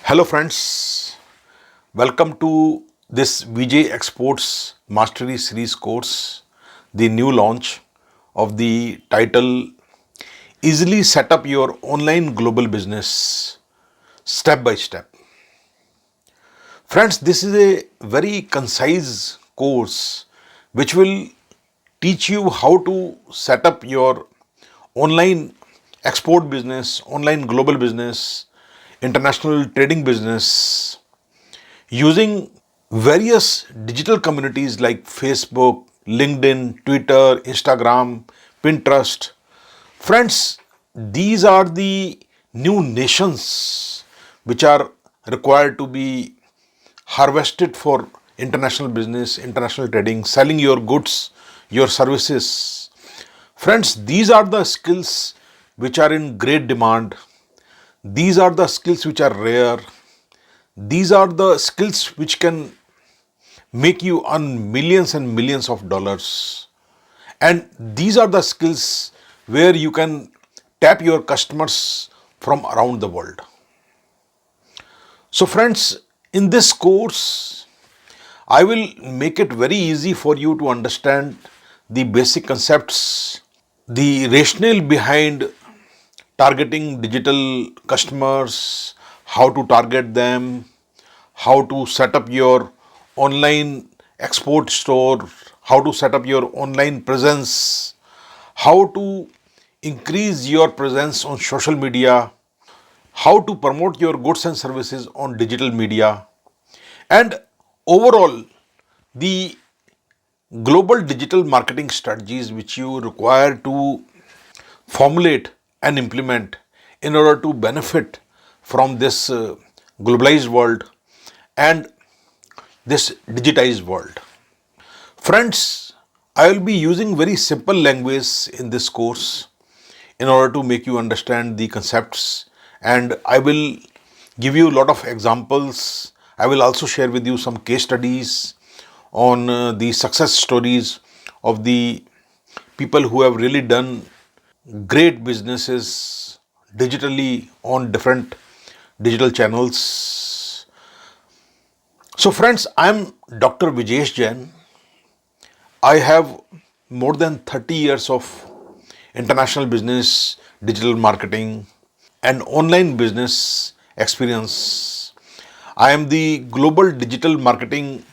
Hello, friends. Welcome to this VJ Exports Mastery Series course, the new launch of the title Easily Set Up Your Online Global Business Step by Step. Friends, this is a very concise course which will teach you how to set up your online export business, online global business, international trading business using various digital communities like Facebook, LinkedIn, Twitter, Instagram, Pinterest. Friends, these are the new nations which are required to be harvested for international business, international trading, selling your goods, your services. Friends, these are the skills which are in great demand. These are the skills which are rare. These are the skills which can make you earn millions and millions of dollars. And these are the skills where you can tap your customers from around the world. So, friends, in this course, I will make it very easy for you to understand the basic concepts, the rationale behind targeting digital customers, how to target them, how to set up your online export store, how to set up your online presence, how to increase your presence on social media, how to promote your goods and services on digital media, and overall the global digital marketing strategies which you require to formulate and implement in order to benefit from this globalized world and this digitized world. Friends, I will be using very simple language in this course in order to make you understand the concepts, and I will give you a lot of examples. I will also share with you some case studies on the success stories of the people who have really done great businesses digitally on different digital channels. So, friends, I am Dr. Vijesh Jain. I have more than 30 years of international business, digital marketing, and online business experience. I am the global digital marketing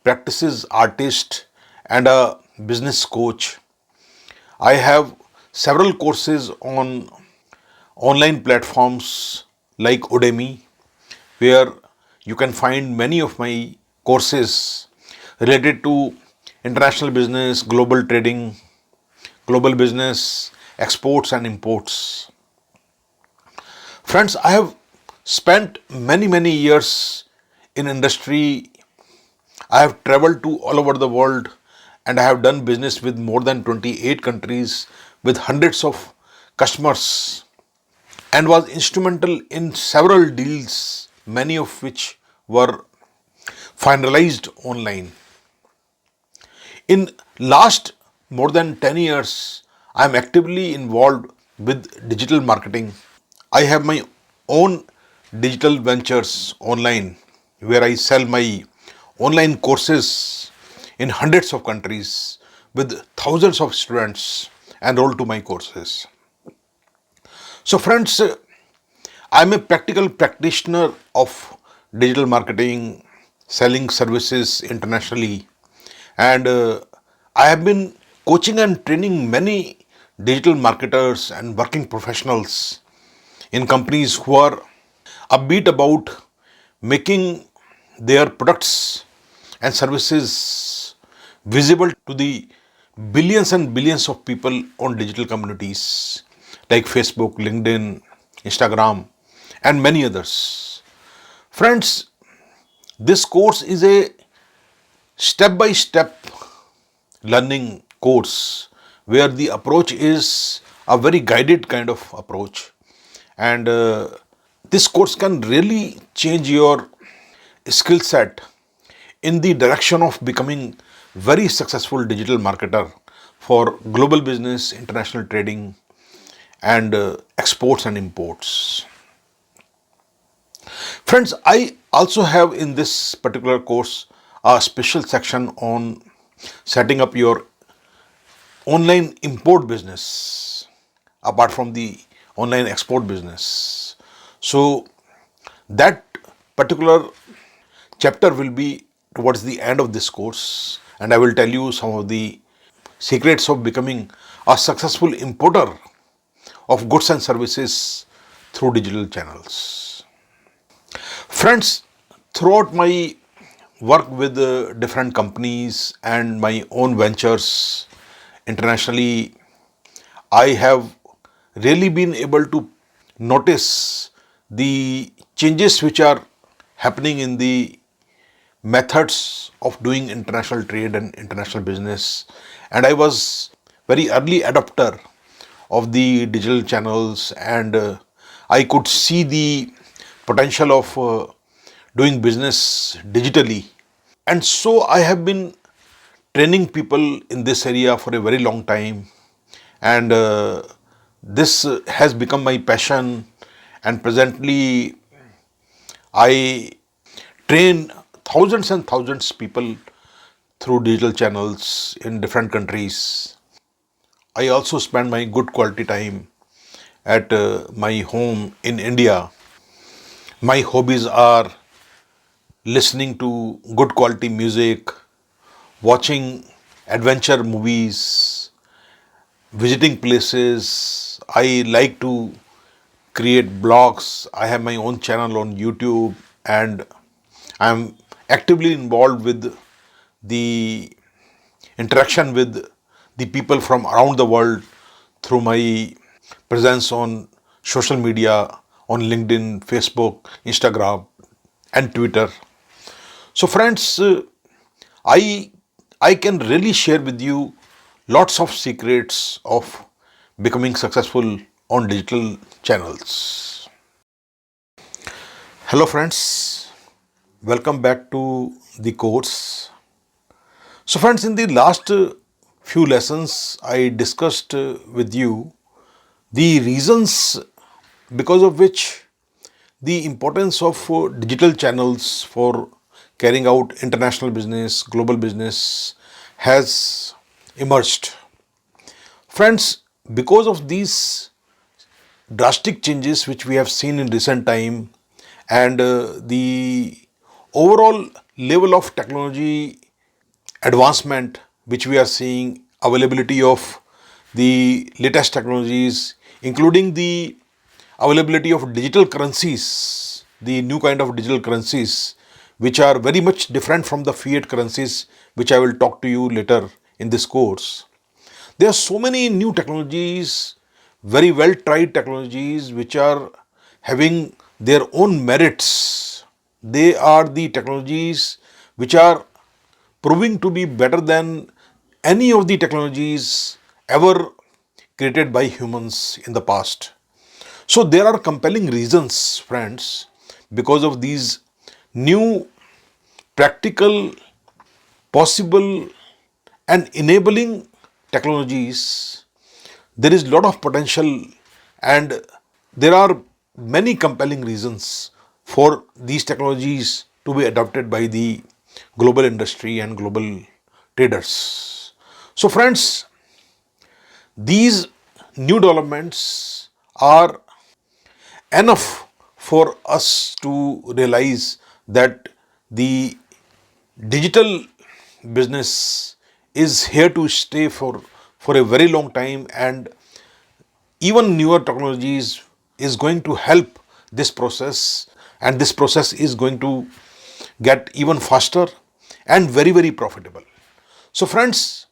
practices artist and a business coach. I have several courses on online platforms like Udemy, where you can find many of my courses related to international business, global trading, global business, exports and imports. Friends, I have spent many years in industry. I have traveled to all over the world and I have done business with more than 28 countries with hundreds of customers and was instrumental in several deals, many of which were finalized online. In last more than 10 years, I am actively involved with digital marketing. I have my own digital ventures online where I sell my online courses in hundreds of countries with thousands of students enrolled to my courses. So, friends, I'm a practical practitioner of digital marketing, selling services internationally, and I have been coaching and training many digital marketers and working professionals in companies who are upbeat about making their products and services visible to the billions and billions of people on digital communities like Facebook, LinkedIn, Instagram, and many others. Friends, this course is a step by step learning course where the approach is a very guided kind of approach, and this course can really change your skill set in the direction of becoming very successful digital marketer for global business, international trading, and exports and imports. Friends, I also have in this particular course a special section on setting up your online import business apart from the online export business. So, that particular chapter will be towards the end of this course, and I will tell you some of the secrets of becoming a successful importer of goods and services through digital channels. Friends, throughout my work with different companies and my own ventures internationally, I have really been able to notice the changes which are happening in the methods of doing international trade and international business. And I was very early adopter of the digital channels, and I could see the potential of doing business digitally. And so I have been training people in this area for a very long time, and this has become my passion. And presently I train thousands and thousands people through digital channels in different countries. I also spend my good quality time at my home in India. My hobbies are listening to good quality music, watching adventure movies, visiting places. I like to create blogs. I have my own channel on YouTube, and I'm actively involved with the interaction with the people from around the world through my presence on social media, on LinkedIn, Facebook, Instagram, and Twitter. So, friends, I I can really share with you lots of secrets of becoming successful on digital channels. Hello, friends. Welcome back to the course. So, friends, in the last few lessons, I discussed with you the reasons because of which the importance of digital channels for carrying out international business, global business has emerged. Friends, because of these drastic changes which we have seen in recent time, and the overall level of technology advancement which we are seeing, availability of the latest technologies, including the availability of digital currencies, the new kind of digital currencies which are very much different from the fiat currencies, which I will talk to you later in this course. There are so many new technologies, very well tried technologies, which are having their own merits. They are the technologies which are proving to be better than any of the technologies ever created by humans in the past. So there are compelling reasons, friends, because of these new practical, possible, and enabling technologies. There is a lot of potential, and there are many compelling reasons for these technologies to be adopted by the global industry and global traders. So, friends, these new developments are enough for us to realize that the digital business is here to stay for a very long time, and even newer technologies is going to help this process, and this process is going to get even faster and very, very profitable. So, friends,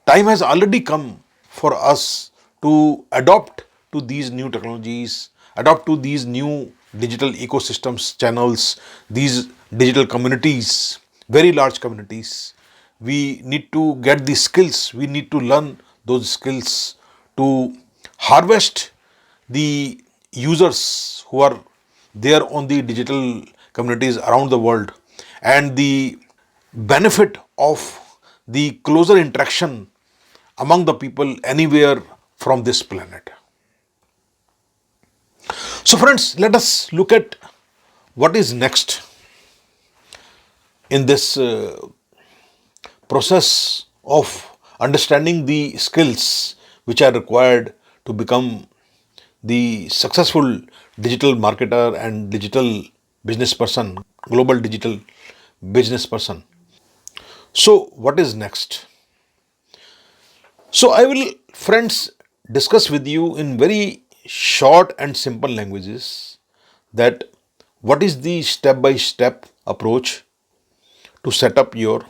time has already come for us to adopt to these new technologies, adopt to these new digital ecosystems, channels, these digital communities, very large communities. We need to get the skills, we need to learn those skills to harvest the users who are there on the digital communities around the world, and the benefit of the closer interaction among the people anywhere from this planet. So, friends, let us look at what is next in this process of understanding the skills which are required to become the successful digital marketer and digital business person, global digital business person. So, what is next? So, I will, friends, discuss with you in very short and simple languages that what is the step by step approach to set up your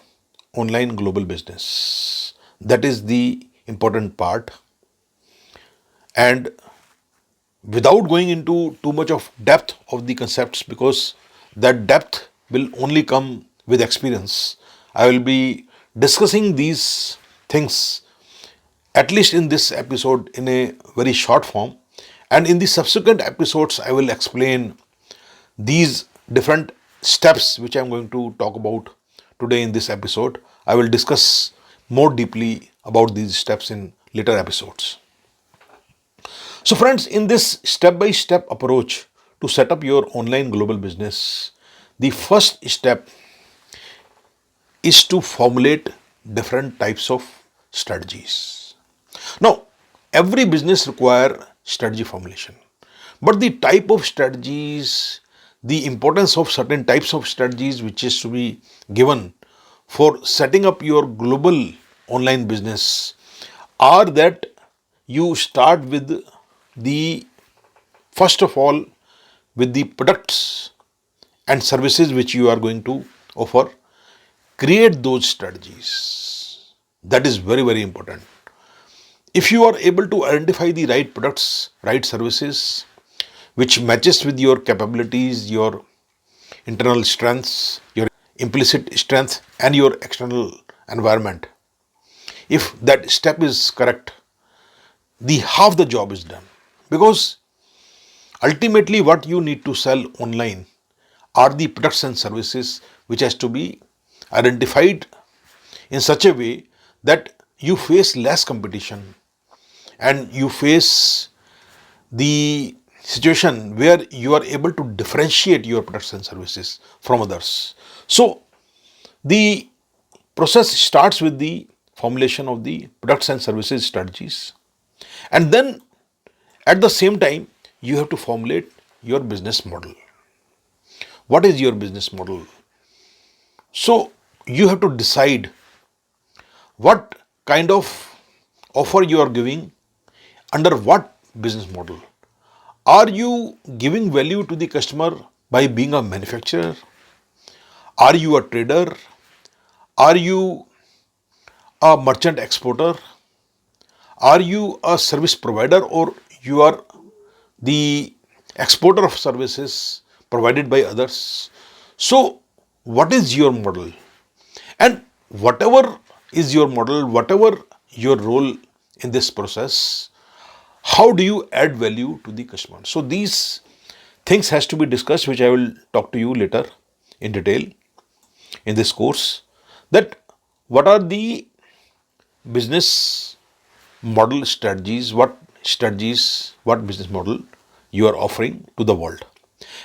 online global business. That is the important part. And without going into too much of depth of the concepts, because that depth will only come with experience, I will be discussing these things at least in this episode in a very short form, and in the subsequent episodes I will explain these different steps which I'm going to talk about today in this episode. I will discuss more deeply about these steps in later episodes. So, friends, in this step by step approach to set up your online global business, the first step is to formulate different types of strategies. Now, every business require strategy formulation, but the type of strategies, the importance of certain types of strategies which is to be given for setting up your global online business are that you start with the first of all with the products and services which you are going to offer. Create those strategies. That is very, very important. If you are able to identify the right products, right services, which matches with your capabilities, your internal strengths, your implicit strength, and your external environment, if that step is correct, the half the job is done. Because ultimately what you need to sell online are the products and services which has to be identified in such a way that you face less competition and you face the situation where you are able to differentiate your products and services from others. So, the process starts with the formulation of the products and services strategies, and then at the same time, you have to formulate your business model. What is your business model? So, you have to decide what kind of offer you are giving under what business model. Are you giving value to the customer by being a manufacturer? Are you a trader? Are you a merchant exporter? Are you a service provider, or you are the exporter of services provided by others? So, what is your model? And whatever is your model, whatever your role in this process, how do you add value to the customer? So, these things has to be discussed, which I will talk to you later in detail in this course, that what are the business model strategies, what business model you are offering to the world.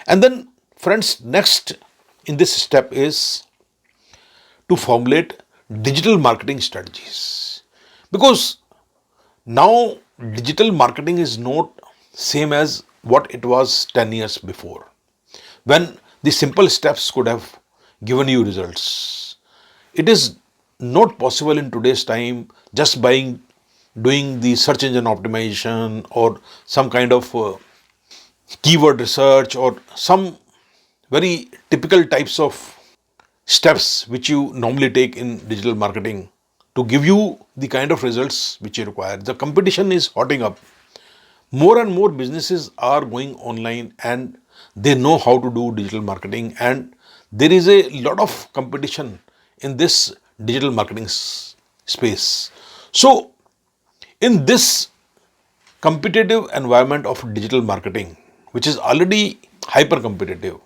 And then, friends, next in this step is to formulate digital marketing strategies. Because now digital marketing is not same as what it was 10 years before, when the simple steps could have given you results. It is not possible in today's time just by doing the search engine optimization or some kind of keyword research or some very typical types of steps which you normally take in digital marketing to give you the kind of results which you require. The competition is hotting up. More and more businesses are going online and they know how to do digital marketing, and there is a lot of competition in this digital marketing space. So, in this competitive environment of digital marketing, which is already hyper competitive,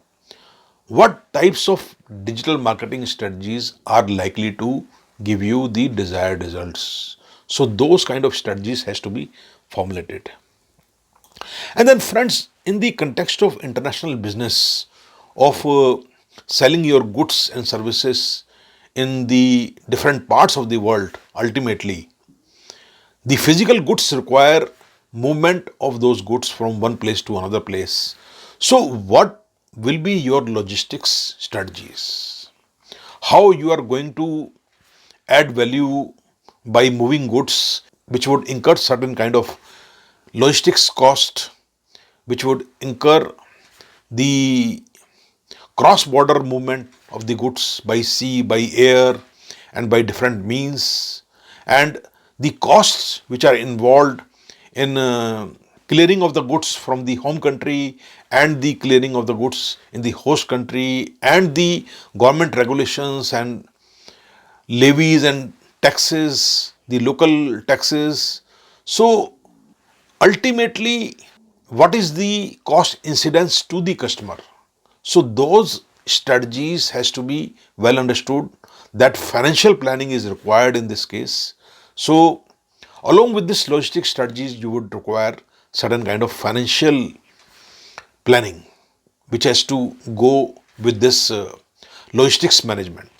what types of digital marketing strategies are likely to give you the desired results? So, those kind of strategies has to be formulated. And then, friends, in the context of international business, of selling your goods and services in the different parts of the world. Ultimately, the physical goods require movement of those goods from one place to another place. So what will be your logistics strategies? How you are going to add value by moving goods, which would incur certain kind of logistics cost, which would incur the cross border movement of the goods by sea, by air, and by different means, and the costs which are involved in clearing of the goods from the home country and the clearing of the goods in the host country, and the government regulations and levies and taxes, the local taxes. So ultimately, what is the cost incidence to the customer? So those strategies has to be well understood, that financial planning is required in this case. So along with this logistic strategies, you would require certain kind of financial planning which has to go with this logistics management.